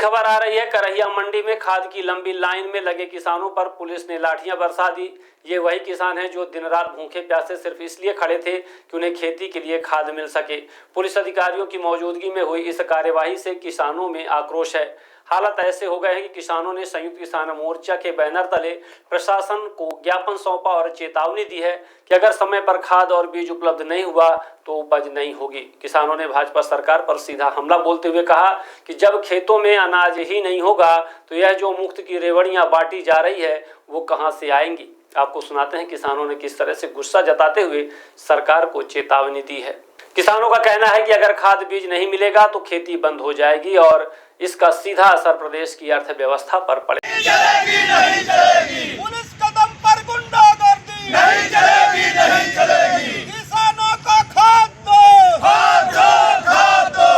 खबर आ रही है, करहिया मंडी में खाद की लंबी लाइन में लगे किसानों पर पुलिस ने लाठियां बरसा दी। ये वही किसान हैं जो दिन रात भूखे प्यासे सिर्फ इसलिए खड़े थे कि उन्हें खेती के लिए खाद मिल सके। पुलिस अधिकारियों की मौजूदगी में हुई इस कार्यवाही से किसानों में आक्रोश है। हालात ऐसे हो गए हैं कि किसानों ने संयुक्त किसान मोर्चा के बैनर तले प्रशासन को ज्ञापन सौंपा और चेतावनी दी है कि अगर समय पर खाद और बीज उपलब्ध नहीं हुआ तो उपज नहीं होगी। किसानों ने भाजपा सरकार पर सीधा हमला बोलते हुए कहा कि जब खेतों में अनाज ही नहीं होगा तो यह जो मुफ्त की रेवड़ियां बांटी जा रही है वो कहां से आएंगी। आपको सुनाते हैं किसानों ने किस तरह से गुस्सा जताते हुए सरकार को चेतावनी दी है। किसानों का कहना है कि अगर खाद बीज नहीं मिलेगा तो खेती बंद हो जाएगी और इसका सीधा असर प्रदेश की अर्थव्यवस्था पर पड़ेगा। नहीं चलेगी। पुलिस कदम पर गुंडागर्दी नहीं चलेगी, नहीं चलेगी। किसानों का खाद दो, खाद दो, खाद दो।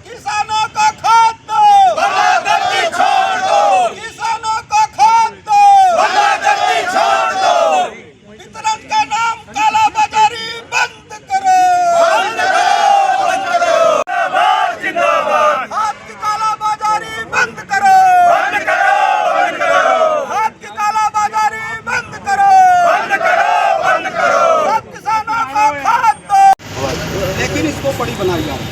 किसानों का खाद दो, गुंडागर्दी छोड़ दो। किसानों का खाद दो, गुंडागर्दी छोड़ दो। वितरण का नाम कालाबाजारी बंद करो, बंद करो, बंद करो। जिंदाबाद, जिंदाबाद। खाद की कालाबाजारी बंद करो, बंद करो, बंद करो। खाद की कालाबाजारी बंद करो, बंद करो, बंद करो। सब किसानों को खाद दो। लेकिन इसको बड़ी बनाई जाए।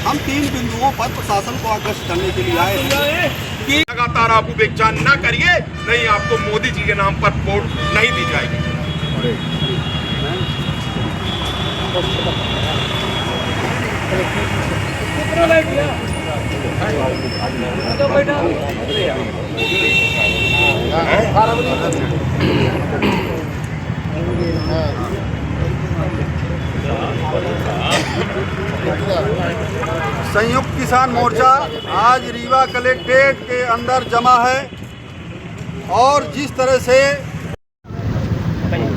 हम 3 बिंदुओं पर प्रशासन को आग्रह करने के लिए आए हैं कि लगातार आप उपेक्षा न करिए, नहीं आपको मोदी जी के नाम पर वोट नहीं दी जाएगी। संयुक्त किसान मोर्चा आज रीवा कलेक्ट्रेट के अंदर जमा है और जिस तरह से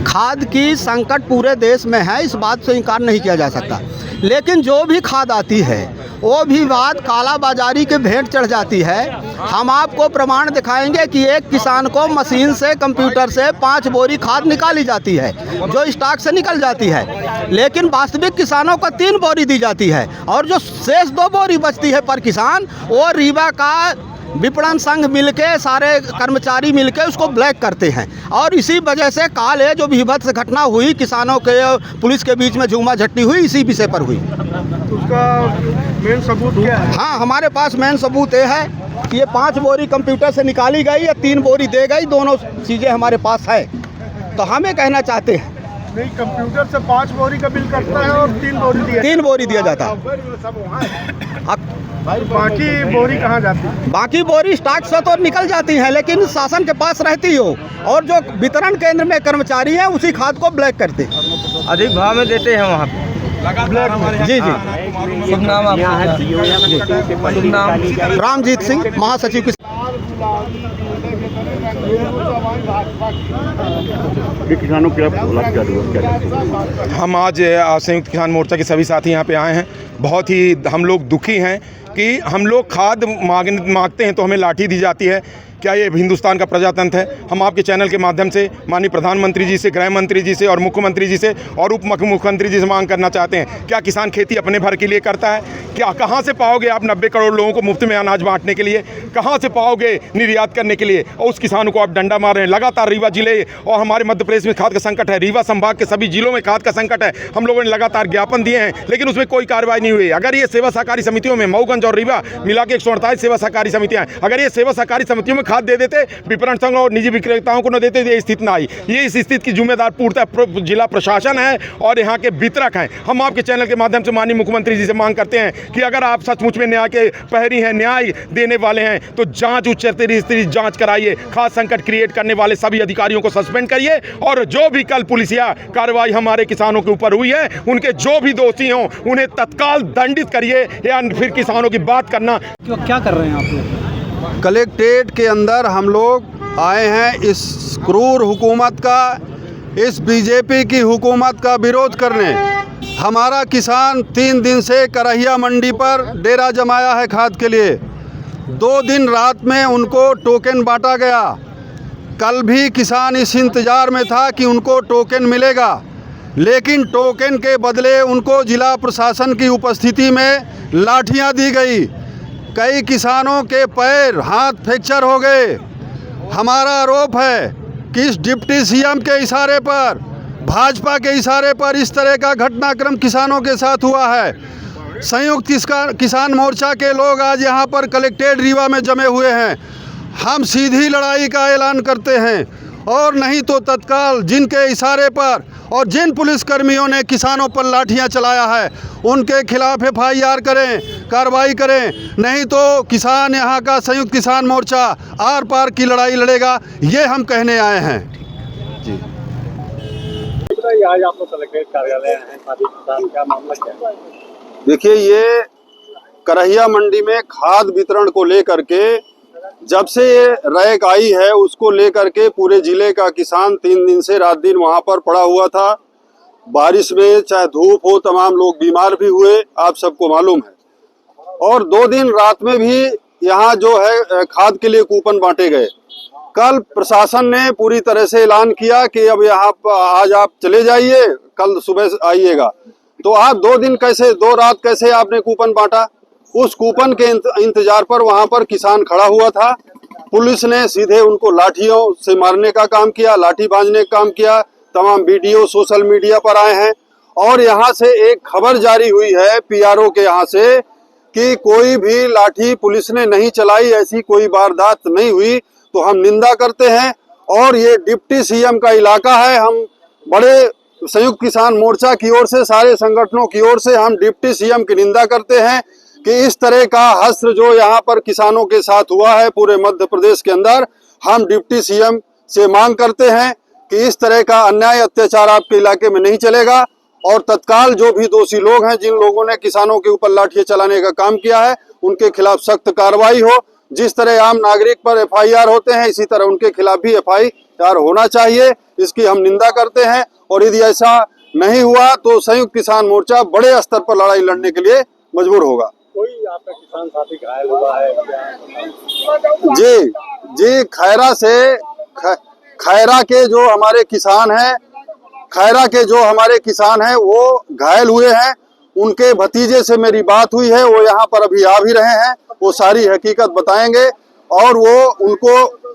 खाद की संकट पूरे देश में है, इस बात से इनकार नहीं किया जा सकता। लेकिन जो भी खाद आती है वो भी बात कालाबाजारी के भेंट चढ़ जाती है। हम आपको प्रमाण दिखाएंगे कि एक किसान को मशीन से, कंप्यूटर से 5 बोरी खाद निकाली जाती है जो स्टॉक से निकल जाती है, लेकिन वास्तविक किसानों को 3 बोरी दी जाती है और जो शेष 2 बोरी बचती है पर किसान, वो रीवा का विपणन संघ मिलके, सारे कर्मचारी मिलके उसको ब्लैक करते हैं। और इसी वजह से काल है जो विभत्स घटना हुई, किसानों के पुलिस के बीच में झूमा झटनी हुई, इसी विषय पर हुई। उसका मेन सबूत क्या है? हाँ, हमारे पास मेन सबूत ये है कि ये 5 बोरी कंप्यूटर से निकाली गई या 3 बोरी दे गई, दोनों चीज़ें हमारे पास है। तो हम ये कहना चाहते हैं, नहीं, कंप्यूटर से 5 बोरी का बिल करता है और 3 बोरी दिया जाता है। बाकी बोरी कहाँ जाती है? बाकी बोरी स्टॉक से तो निकल जाती हैं, लेकिन शासन के पास रहती हो और जो वितरण केंद्र में कर्मचारी हैं उसी खाद को ब्लैक करते, अधिक भाव में देते हैं वहाँ पे। जी जी। शुभ नाम आपका? शुभ नाम? रामजीत सिंह, महासचिव। किसानों के हम आज संयुक्त किसान मोर्चा के सभी साथी यहाँ पे आए हैं। बहुत ही हम लोग दुखी हैं कि हम लोग खाद मांगते हैं तो हमें लाठी दी जाती है। क्या ये हिंदुस्तान का प्रजातंत्र है? हम आपके चैनल के माध्यम से माननीय प्रधानमंत्री जी से, गृह मंत्री जी से और मुख्यमंत्री जी से और उप मुख्यमंत्री जी से मांग करना चाहते हैं, क्या किसान खेती अपने भर के लिए करता है? क्या कहाँ से पाओगे आप 90 करोड़ लोगों को मुफ्त में अनाज बांटने के लिए? कहाँ से पाओगे निर्यात करने के लिए? और उस किसानों को आप डंडा मार रहे हैं। लगातार रीवा जिले और हमारे मध्य प्रदेश में खाद का संकट है। रीवा संभाग के सभी जिलों में खाद का संकट है। हम लोगों ने लगातार ज्ञापन दिए हैं लेकिन उसमें कोई कार्रवाई नहीं हुई। अगर ये सेवा सहकारी समितियों में मऊगंज और रीवा मिला के 148 सेवा सहकारी समितियाँ हैं, अगर ये सेवा सहकारी समितियों में खाद दे देते, विपणन संघ और निजी विक्रेताओं को न देते, ये स्थिति ना आई। ये इस स्थिति की जिम्मेदार पूर्णतः जिला प्रशासन है और यहाँ के वितरक हैं। हम आपके चैनल के माध्यम से माननीय मुख्यमंत्री जी से मांग करते हैं कि अगर आप सचमुच में न्याय के प्रहरी हैं, न्याय देने वाले हैं, तो जांच, उच्च स्तरीय जांच कराइए। खाद संकट क्रिएट करने वाले सभी अधिकारियों को सस्पेंड करिए और जो भी कल पुलिसिया कार्रवाई हमारे किसानों के ऊपर हुई है, उनके जो भी दोषी हों उन्हें तत्काल दंडित करिए या फिर किसानों की बात करना। क्या कर रहे हैं आप लोग? कलेक्ट्रेट के अंदर हम लोग आए हैं इस क्रूर हुकूमत का, इस बीजेपी की हुकूमत का विरोध करने। हमारा किसान 3 दिन से करहिया मंडी पर डेरा जमाया है खाद के लिए। 2 दिन रात में उनको टोकन बांटा गया। कल भी किसान इस इंतज़ार में था कि उनको टोकन मिलेगा, लेकिन टोकन के बदले उनको जिला प्रशासन की उपस्थिति में लाठियां दी गई। कई किसानों के पैर हाथ फ्रैक्चर हो गए। हमारा आरोप है कि इस डिप्टी सीएम के इशारे पर, भाजपा के इशारे पर इस तरह का घटनाक्रम किसानों के साथ हुआ है। संयुक्त किसान मोर्चा के लोग आज यहाँ पर कलेक्ट्रेट रीवा में जमे हुए हैं। हम सीधी लड़ाई का ऐलान करते हैं और नहीं तो तत्काल जिनके इशारे पर और जिन पुलिसकर्मियों ने किसानों पर लाठियां चलाया है उनके खिलाफ FIR करें, कार्रवाई करें, नहीं तो किसान यहाँ का संयुक्त किसान मोर्चा आर पार की लड़ाई लड़ेगा, ये हम कहने आए हैं। जी आज आप लोग कलेक्ट्रेट कार्यालय हैं, क्या मामला क्या है? देखिए, ये करहिया मंडी में खाद वितरण को लेकर के जब से ये रैक आई है उसको लेकर के पूरे जिले का किसान 3 दिन से रात दिन वहाँ पर पड़ा हुआ था। बारिश में चाहे धूप हो तमाम लोग बीमार भी हुए, आप सबको मालूम है। और 2 दिन रात में भी यहाँ जो है खाद के लिए कूपन बांटे गए। कल प्रशासन ने पूरी तरह से ऐलान किया कि अब यहाँ आज आप चले जाइए, कल सुबह आइएगा। तो आप 2 दिन कैसे, 2 रात कैसे आपने कूपन बांटा? उस कूपन के इंतजार पर वहां पर किसान खड़ा हुआ था। पुलिस ने सीधे उनको लाठियों से मारने का काम किया, लाठी बांधने का काम किया। तमाम वीडियो सोशल मीडिया पर आए हैं और यहाँ से एक खबर जारी हुई है PRO के यहाँ से कि कोई भी लाठी पुलिस ने नहीं चलाई, ऐसी कोई वारदात नहीं हुई। तो हम निंदा करते हैं और ये डिप्टी सीएम का इलाका है। हम बड़े संयुक्त किसान मोर्चा की ओर से, सारे संगठनों की ओर से हम डिप्टी सीएम की निंदा करते हैं कि इस तरह का हश्र जो यहाँ पर किसानों के साथ हुआ है पूरे मध्य प्रदेश के अंदर, हम डिप्टी सीएम से मांग करते हैं कि इस तरह का अन्याय अत्याचार आपके इलाके में नहीं चलेगा और तत्काल जो भी दोषी लोग हैं, जिन लोगों ने किसानों के ऊपर लाठियां चलाने का काम किया है, उनके खिलाफ सख्त कार्रवाई हो। जिस तरह आम नागरिक पर FIR होते हैं, इसी तरह उनके खिलाफ भी FIR होना चाहिए। इसकी हम निंदा करते हैं और यदि ऐसा नहीं हुआ तो संयुक्त किसान मोर्चा बड़े स्तर पर लड़ाई लड़ने के लिए मजबूर होगा। कोई आपका किसान साथी घायल हुआ है क्या? जी, खैरा से खैरा के जो हमारे किसान हैं वो घायल हुए हैं। उनके भतीजे से मेरी बात हुई है, वो यहाँ पर अभी आ भी रहे हैं। वो सारी हकीकत बताएंगे और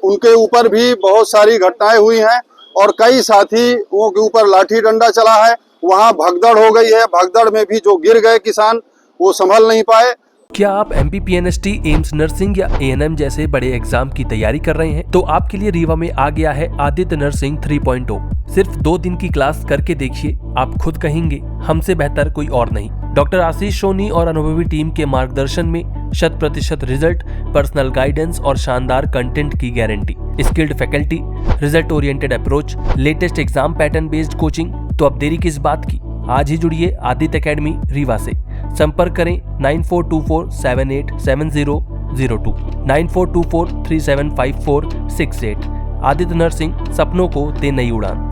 उनके ऊपर भी बहुत सारी घटनाएं हुई हैं और कई साथियों के ऊपर लाठी डंडा चला है। वहाँ भगदड़ हो गई है, भगदड़ में भी जो गिर गए किसान वो संभल नहीं पाए। क्या आप MPPNST, एम्स नर्सिंग या ANM जैसे बड़े एग्जाम की तैयारी कर रहे हैं? तो आपके लिए रीवा में आ गया है आदित्य नर्सिंग 3.0। सिर्फ 2 दिन की क्लास करके देखिए, आप खुद कहेंगे हमसे बेहतर कोई और नहीं। डॉक्टर आशीष सोनी और अनुभवी टीम के मार्गदर्शन में 100% रिजल्ट, पर्सनल गाइडेंस और शानदार कंटेंट की guarantee, skilled faculty, result oriented approach, latest exam pattern based coaching. तो अब देरी किस बात की, आज ही जुड़िए आदित्य एकेडमी रीवा से। संपर्क करें 9424787002, 9424375468। आदित्य नर्सिंग, सपनों को दे नई उड़ान।